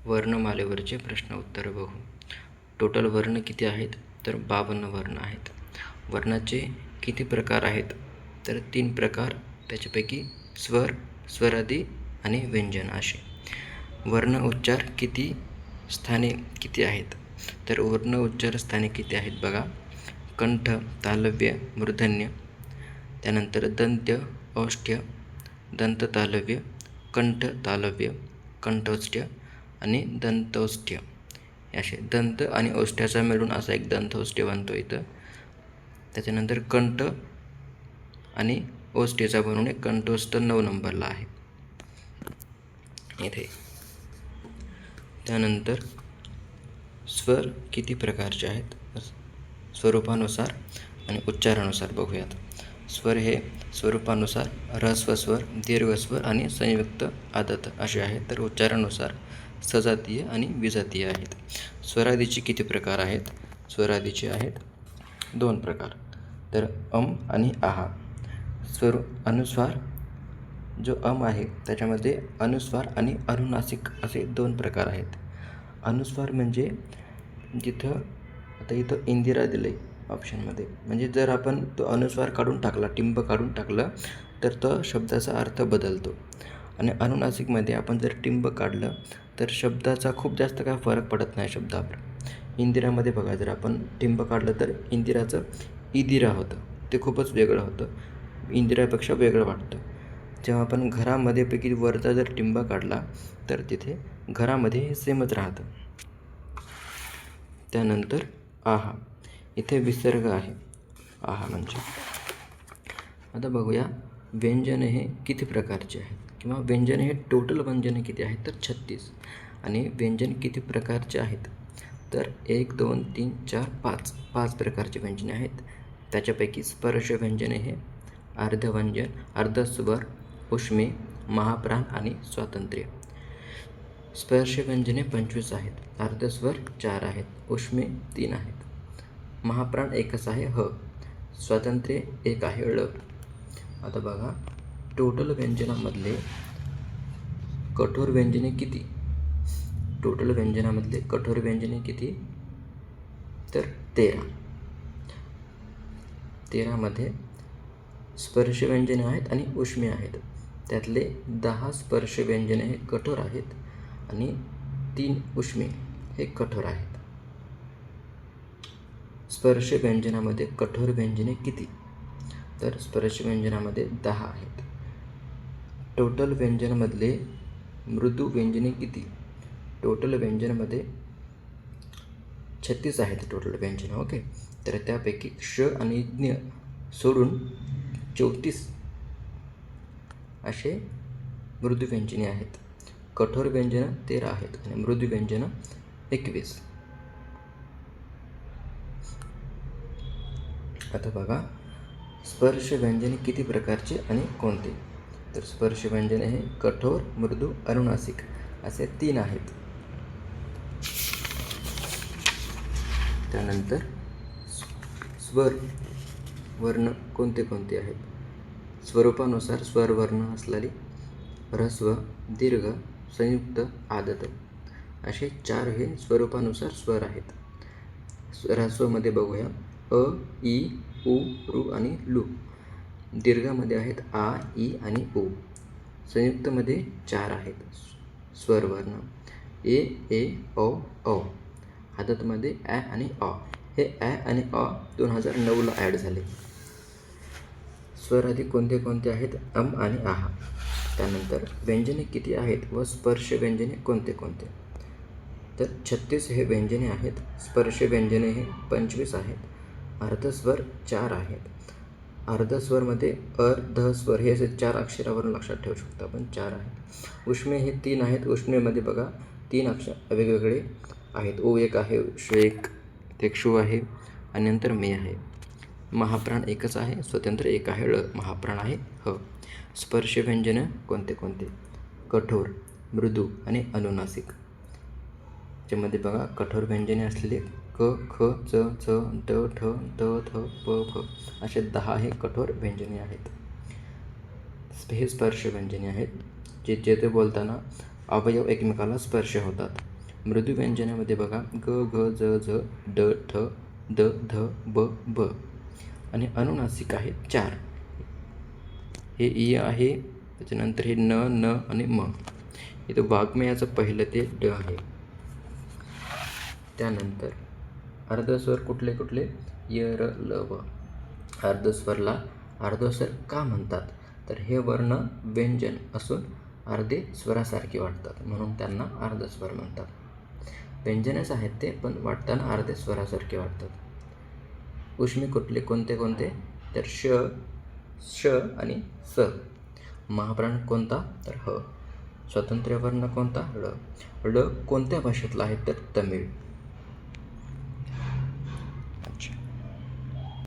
वर्णमालेवरचे प्रश्न उत्तर बघू. टोटल वर्ण किती आहेत? तर 52 वर्ण आहेत. वर्णाचे किती प्रकार आहेत? तर 3 प्रकार. त्याच्यापैकी स्वर, स्वरादी आणि व्यंजन असे. वर्ण उच्चार किती स्थाने किती आहेत? तर वर्ण उच्चार स्थाने किती आहेत बघा. कंठ, तालव्य, मूर्धन्य, त्यानंतर दंत्य, औष्ठ्य, दंत तालव्य, कंठ तालव्य, कंठौष्ठ्य आणि दंतौष्ठ्य. असे दंत आणि औष्ठ्याचा मिळून असा एक दंतौष्ठ्य बनतो इथं. त्याच्यानंतर कंठ आणि औष्ठ्याचा बनवून एक कंठस्थ 9 नंबरला आहे इथे. त्यानंतर स्वर किती प्रकारचे आहेत? स्वरूपानुसार आणि उच्चारानुसार बघूयात. स्वर हे स्वरूपानुसार ऱ्हस्व स्वर, दीर्घ स्वर आणि संयुक्त आदत असे आहेत. तर उच्चारानुसार सजातीय आणि विजातीय आहेत. स्वरादीचे किती प्रकार आहेत? स्वरादीचे आहेत 2 प्रकार. तर आणि आहा. अनुस्वार जो आहे त्याच्यामध्ये अनुस्वार आणि अनुनासिक असे 2 प्रकार आहेत. अनुस्वार म्हणजे जिथं आता इथं इंदिरा दिलं आहे ऑप्शनमध्ये, म्हणजे जर आपण तो अनुस्वार काढून टाकला, टिंब काढून टाकलं तर तो शब्दाचा अर्थ बदलतो. आणि अनुनासिकमध्ये आपण जर टिंब काढलं तर शब्दाचा खूप जास्त काय फरक पडत नाही शब्दावर. इंदिरामध्ये बघा, जर आपण टिंब काढलं तर इंदिराचं इदिरा होतं, ते खूपच वेगळं होतं, इंदिरापेक्षा वेगळं वाटतं. जेव्हा आपण घरामध्ये पैकी वरचा जर टिंब काढला तर तिथे घरामध्ये हे सेमच राहतं. त्यानंतर आहा, इथे विसर्ग आहे आहा म्हणजे. आता बघूया व्यंजन हे किती प्रकारचे आहेत, किंवा व्यंजन हे टोटल व्यंजने किती आहेत? तर 36. आणि व्यंजन किती प्रकारचे आहेत? तर 1 2 3 4 5 प्रकारचे व्यंजने आहेत. त्याच्यापैकी स्पर्श व्यंजने हे अर्धव्यंजन, अर्धस्वर, उष्मे, महाप्राण आणि स्वातंत्र्य. स्पर्श व्यंजने 25 आहेत. अर्धस्वर 4 आहेत. उष्मे 3 आहेत. महाप्राण एकच आहे ह. स्वातंत्र्य 1 आहे ळ. आता बघा टोटल व्यंजनामधले कठोर व्यंजने किती? टोटल व्यंजनामधले कठोर व्यंजने किती? तर 13. 13मध्ये स्पर्श व्यंजने आहेत आणि उष्मे आहेत. त्यातले 10 स्पर्श व्यंजने हे कठोर आहेत आणि 3 उष्मे हे कठोर आहेत. स्पर्श व्यंजनामध्ये कठोर व्यंजने किती? तर स्पर्श व्यंजनामध्ये 10 आहेत. टोटल व्यंजनमधले मृदू व्यंजने किती? टोटल व्यंजनमध्ये 36 आहेत टोटल व्यंजन. ओके, तर त्यापैकी श आणि ज्ञ सोडून 34 असे मृदू व्यंजने आहेत. कठोर व्यंजनं 13 आहेत आणि मृदू व्यंजनं 21. आता बघा स्पर्श व्यंजने किती प्रकारचे आणि कोणते? तर स्पर्श व्यंजने हे कठोर, मृदू, अनुनासिक असे 3 आहेत. त्यानंतर स्वर वर्ण कोणते कोणते आहेत? स्वरूपानुसार स्वर वर्ण असलेले ऱ्हस्व, दीर्घ, संयुक्त, आदत असे 4 हे स्वरूपानुसार स्वर आहेत. ऱ्हस्वमध्ये बघूया अ, ई, उ, ऋ आणि लू. दीर्घामध्ये आहेत आ, ई आणि उ. संयुक्तमध्ये 4 आहेत स्वरवर्ण ए, ओ, औ. आदतमध्ये ॲ आणि अ. हे ॲ आणि अ 2009ला ॲड झाले. स्वरादी कोणते कोणते आहेत? आणि आहा. त्यानंतर व्यंजने किती आहेत व स्पर्श व्यंजने कोणते कोणते? तर 36 हे व्यंजने आहेत. स्पर्श व्यंजने हे 25 आहेत. अर्धस्वर 4 आहेत. अर्धस्वरमध्ये अर्धस्वर हे असे 4 अक्षरावरून लक्षात ठेवू शकतो आपण, 4 आहेत. उष्मे हे 3 आहेत. उष्मेमध्ये बघा 3 अक्षर वेगवेगळे आहेत. ओ एक आहे, श एक शू आहे आणि नंतर मे आहे. महाप्राण एकच आहे. स्वतंत्र 1 आहे ळ. महाप्राण आहे ह. स्पर्श व्यंजनं कोणते कोणते? कठोर, मृदू आणि अनुनासिक. त्याच्यामध्ये बघा कठोर व्यंजने असलेले क, ख, च, च, ड, ठ, द, थ, प, फ असे 10 हे कठोर व्यंजने आहेत. हे स्पर्श व्यंजने आहेत, जे बोलताना अवयव एकमेकाला स्पर्श होतात. मृदू व्यंजनामध्ये बघा ग घ ज झ ड ठ द ध ब ब आणि अनुनासिक आहेत 4. हे इ आहे, त्याच्यानंतर हे न न आणि म. इथं वाङ्मयाचं पहिलं ते ड आहे. त्यानंतर अर्धस्वर कुठले कुठले? य र ल व. अर्धस्वरला अर्धस्वर का म्हणतात? तर हे वर्ण व्यंजन असून अर्धे स्वरासारखे वाटतात म्हणून त्यांना अर्धस्वर म्हणतात. व्यंजनच आहेत ते, पण वाटताना अर्धे स्वरासारखे वाटतात. उष्मी कुठले कोणते कोणते? तर श, श आणि स. महाप्राण कोणता? तर ह. स्वतंत्र वर्ण कोणता? ळ. ळ कोणत्या भाषेतला आहे? तर तमिळ.